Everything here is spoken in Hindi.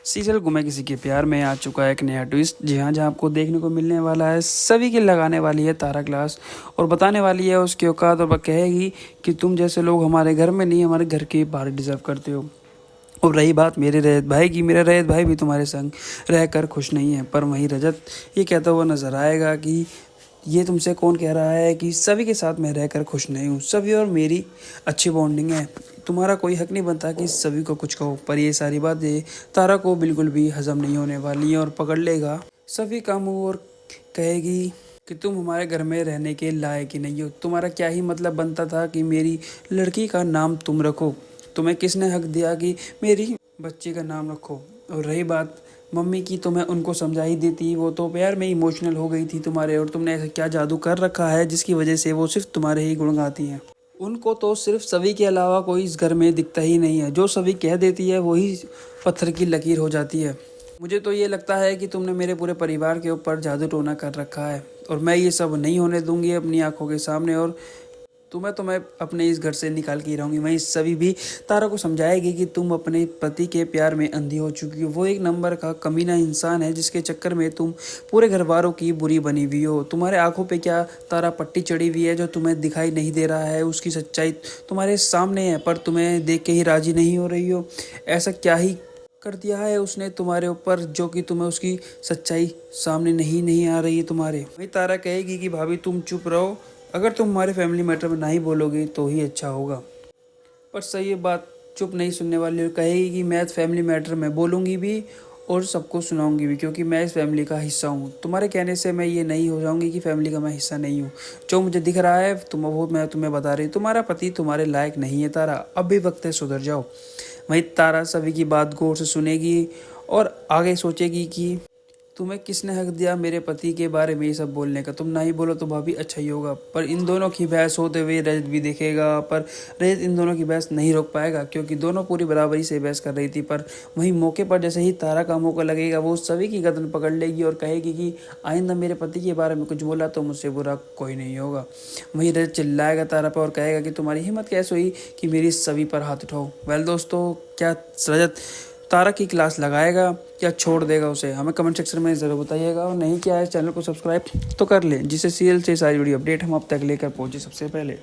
सीरियल गुम है किसी के प्यार में आ चुका है एक नया ट्विस्ट। जी हाँ, जहाँ आपको देखने को मिलने वाला है सभी की लगाने वाली है तारा क्लास और बताने वाली है उसकी औकात, और वह कहेगी कि तुम जैसे लोग हमारे घर में नहीं हमारे घर के बाहर डिजर्व करते हो। और रही बात मेरे रैयत भाई की, मेरा रैयत भाई भी तुम्हारे संग रहकर खुश नहीं है। पर वहीं रजत ये कहता हुआ नजर आएगा कि ये तुमसे कौन कह रहा है कि सभी के साथ मैं रहकर खुश नहीं हूँ। सभी और मेरी अच्छी बॉन्डिंग है, तुम्हारा कोई हक नहीं बनता कि सभी को कुछ कहो। पर ये सारी बातें तारा को बिल्कुल भी हजम नहीं होने वाली हैं और पकड़ लेगा सभी का मुंह और कहेगी कि तुम हमारे घर में रहने के लायक ही नहीं हो। तुम्हारा क्या ही मतलब बनता था कि मेरी लड़की का नाम तुम रखो? तुम्हें किसने हक दिया कि मेरी बच्ची का नाम रखो? और रही बात मम्मी की, तो मैं उनको समझा ही देती, वो तो प्यार में इमोशनल हो गई थी तुम्हारे। और तुमने ऐसा क्या जादू कर रखा है जिसकी वजह से वो सिर्फ तुम्हारे ही गुण गाती हैं? उनको तो सिर्फ सभी के अलावा कोई इस घर में दिखता ही नहीं है। जो सभी कह देती है वही पत्थर की लकीर हो जाती है। मुझे तो ये लगता है कि तुमने मेरे पूरे परिवार के ऊपर जादू टोना कर रखा है और मैं ये सब नहीं होने दूंगी अपनी आंखों के सामने। और तुम्हें अपने इस घर से निकाल के ही रहूंगी। वहीं सभी भी तारा को समझाएगी कि तुम अपने पति के प्यार में अंधी हो चुकी हो। वो एक नंबर का कमीना इंसान है जिसके चक्कर में तुम पूरे घर वालों की बुरी बनी हुई हो। तुम्हारे आंखों पे क्या तारा पट्टी चढ़ी हुई है जो तुम्हें दिखाई नहीं दे रहा है? उसकी सच्चाई तुम्हारे सामने है पर तुम्हें देख के ही राजी नहीं हो रही हो। ऐसा क्या ही कर दिया है उसने तुम्हारे ऊपर जो कि तुम्हें उसकी सच्चाई सामने नहीं आ रही है तुम्हारे? वही तारा कहेगी कि भाभी तुम चुप रहो, अगर तुम हमारे फैमिली मैटर में नहीं बोलोगे तो ही अच्छा होगा। पर सही बात चुप नहीं सुनने वाली और कहेगी कि मैं फैमिली मैटर में बोलूँगी भी और सबको सुनाऊंगी भी, क्योंकि मैं इस फैमिली का हिस्सा हूँ। तुम्हारे कहने से मैं ये नहीं हो जाऊंगी कि फैमिली का मैं हिस्सा नहीं हूँ। जो मुझे दिख रहा है वो मैं तुम्हें बता रही हूँ। तुम्हारा पति तुम्हारे लायक नहीं है तारा, अब भी वक्त है सुधर जाओ। वहीं तारा सभी की बात गौर से सुनेगी और आगे सोचेगी कि तुम्हें किसने हक दिया मेरे पति के बारे में ये सब बोलने का? तुम ना ही बोलो तो भाभी अच्छा ही होगा। पर इन दोनों की बहस होते हुए रजत भी देखेगा, पर रजत इन दोनों की बहस नहीं रोक पाएगा क्योंकि दोनों पूरी बराबरी से बहस कर रही थी। पर वहीं मौके पर जैसे ही तारा का मौका लगेगा वो सभी की गर्दन पकड़ लेगी और कहेगी कि आइंदा मेरे पति के बारे में कुछ बोला तो मुझसे बुरा कोई नहीं होगा। वहीं रजत चिल्लाएगा तारा पर और कहेगा कि तुम्हारी हिम्मत कैसे हुई कि मेरी सभी पर हाथ उठाओ। वेल दोस्तों, क्या रजत तारा की क्लास लगाएगा या छोड़ देगा उसे? हमें कमेंट सेक्शन में ज़रूर बताइएगा। और नहीं किया है चैनल को सब्सक्राइब तो कर लें, जिससे सीरियल से सारी वीडियो अपडेट हम अब तक लेकर पहुंचे सबसे पहले।